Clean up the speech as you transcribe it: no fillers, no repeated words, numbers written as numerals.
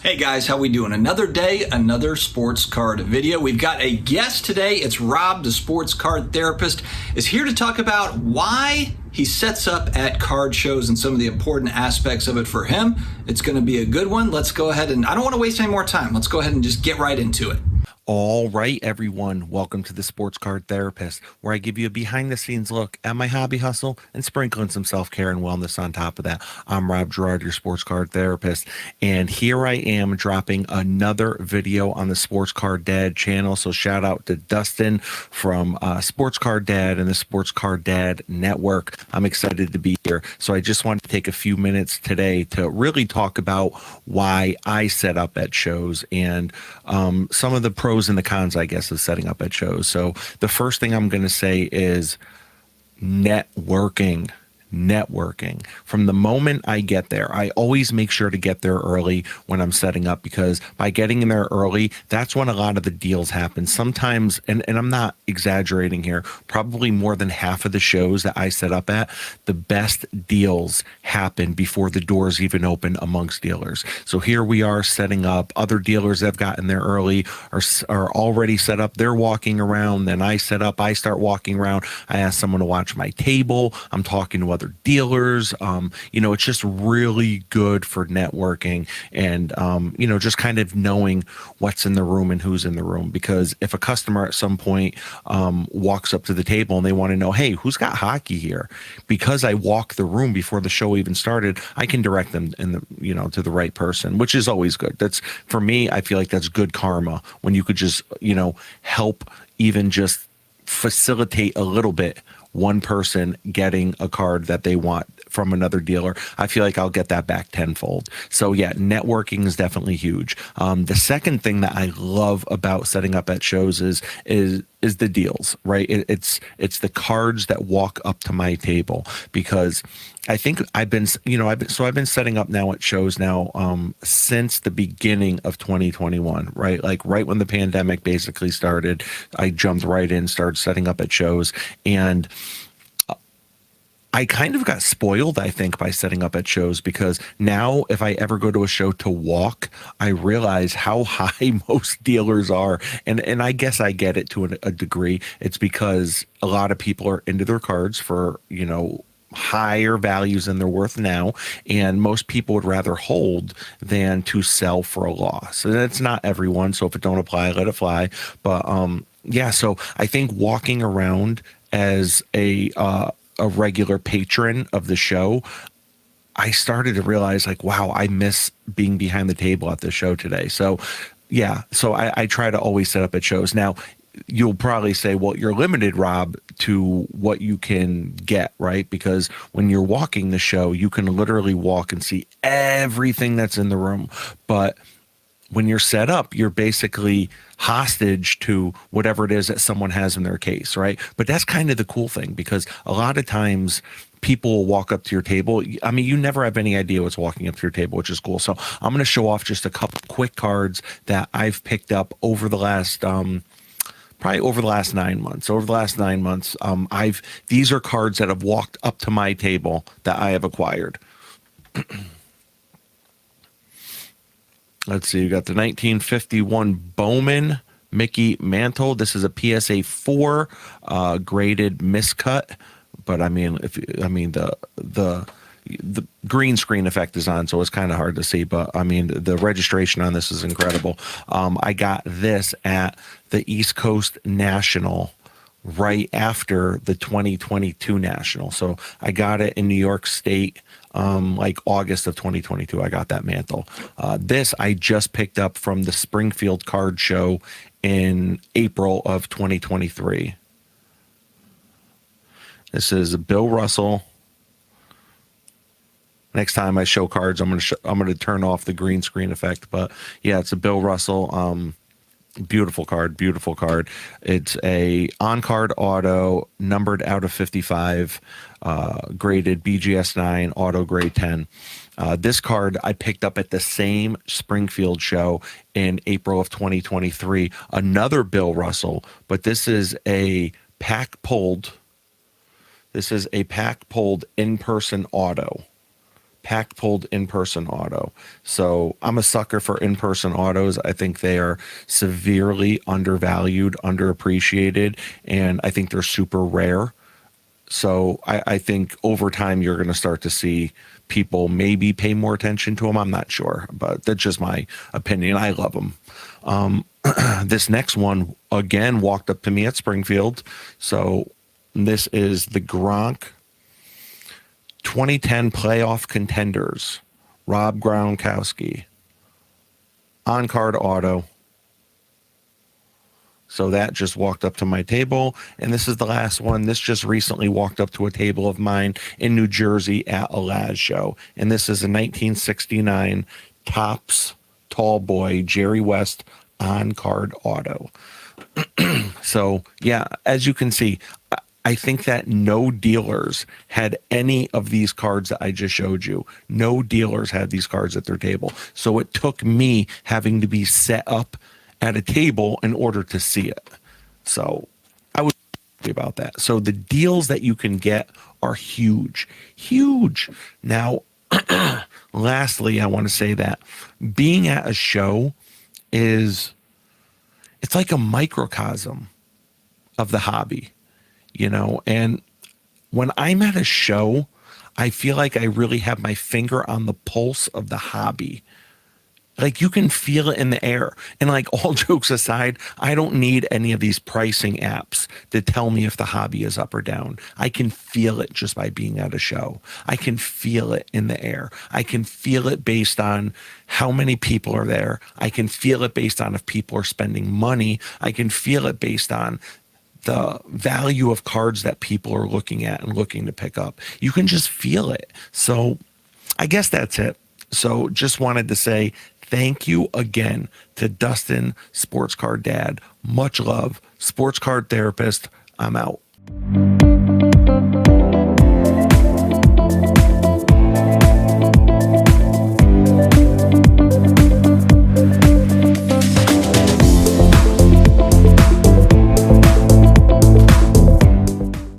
Hey guys, how we doing? Another day, another sports card video. We've got a guest today. It's Rob, the sports card therapist, is here to talk about why he sets up at card shows and some of the important aspects of it for him. It's going to be a good one. Let's go ahead and I don't want to waste any more time. Let's go ahead and just get right into it. All right, everyone. Welcome to the Sports Card Therapist, where I give you a behind-the-scenes look at my hobby hustle and sprinkling some self-care and wellness on top of that. I'm Rob Gerard, your Sports Card Therapist, and here I am dropping another video on the Sports Card Dad channel. So shout out to Dustin from Sports Card Dad and the Sports Card Dad Network. I'm excited to be here. So I just wanted to take a few minutes today to really talk about why I set up at shows and some of the pros and the cons, I guess, of setting up at shows. So the first thing I'm going to say is networking. From the moment I get there, I always make sure to get there early when I'm setting up, because by getting in there early, that's when a lot of the deals happen. Sometimes, and I'm not exaggerating here, probably more than half of the shows that I set up at, the best deals happen before the doors even open amongst dealers. So here we are setting up. Other dealers that have gotten there early are already set up. They're walking around. Then I set up. I start walking around. I ask someone to watch my table. I'm talking to other dealers. It's just really good for networking and, just kind of knowing what's in the room and who's in the room. Because if a customer at some point walks up to the table and they want to know, hey, who's got hockey here? Because I walk the room before the show even started, I can direct them to the right person, which is always good. That's, for me, I feel like that's good karma when you could just, help even just facilitate a little bit one person getting a card that they want from another dealer. I feel like I'll get that back tenfold. So yeah, networking is definitely huge. The second thing that I love about setting up at shows is the deals, right? It's the cards that walk up to my table, because I think I've been setting up now at shows now since the beginning of 2021, right? Like right when the pandemic basically started, I jumped right in, started setting up at shows, and I kind of got spoiled, I think, by setting up at shows, because now if I ever go to a show to walk, I realize how high most dealers are. And I guess I get it to a degree. It's because a lot of people are into their cards for, higher values than they're worth now, and most people would rather hold than to sell for a loss. And that's not everyone, so if it don't apply, let it fly. But so I think walking around as a regular patron of the show, I started to realize, like, wow, I miss being behind the table at the show today. So yeah, so I try to always set up at shows. Now, you'll probably say, well, you're limited, Rob, to what you can get, right? Because when you're walking the show, you can literally walk and see everything that's in the room. But when you're set up, you're basically hostage to whatever it is that someone has in their case, right? But that's kind of the cool thing, because a lot of times people will walk up to your table. I mean, you never have any idea what's walking up to your table, which is cool. So I'm going to show off just a couple quick cards that I've picked up over the last probably over the last 9 months. Over the last 9 months, these are cards that have walked up to my table that I have acquired. Let's see, you got the 1951 Bowman Mickey Mantle. This is a PSA 4 graded miscut, but I mean, the green screen effect is on, so it's kind of hard to see, but I mean, the registration on this is incredible. I got this at the East Coast National right after the 2022 National. So I got it in New York State, like August of 2022. I got that mantle. This I just picked up from the Springfield Card Show in April of 2023. This is Bill Russell. Next time I show cards, I'm gonna turn off the green screen effect. But yeah, it's a Bill Russell. Beautiful card. It's a on-card auto, numbered out of 55, graded BGS 9, auto grade 10. This card I picked up at the same Springfield show in April of 2023. Another Bill Russell, but this is a pack pulled. This is a pack pulled in-person auto. pack pulled in-person auto. So I'm a sucker for in-person autos. I think they are severely undervalued, underappreciated, and I think they're super rare. So I think over time you're going to start to see people maybe pay more attention to them. I'm not sure, but that's just my opinion. I love them. This next one, again, walked up to me at Springfield. So this is the Gronk 2010 playoff contenders, Rob Gronkowski, on-card auto. So that just walked up to my table. And this is the last one. This just recently walked up to a table of mine in New Jersey at a Laz show. And this is a 1969 Topps Tall Boy Jerry West on-card auto. So, yeah, as you can see, I think that no dealers had any of these cards that I just showed you. No dealers had these cards at their table. So it took me having to be set up at a table in order to see it. So I was happy about that. So the deals that you can get are huge, huge. Now, lastly, I want to say that being at a show it's like a microcosm of the hobby, and when I'm at a show, I feel like I really have my finger on the pulse of the hobby. Like you can feel it in the air. And like all jokes aside, I don't need any of these pricing apps to tell me if the hobby is up or down. I can feel it just by being at a show. I can feel it in the air. I can feel it based on how many people are there. I can feel it based on if people are spending money. I can feel it based on the value of cards that people are looking at and looking to pick up. You can just feel it. So I guess that's it. So just wanted to say thank you again to Dustin, Sports Card Dad. Much love. Sports Card Therapist. I'm out.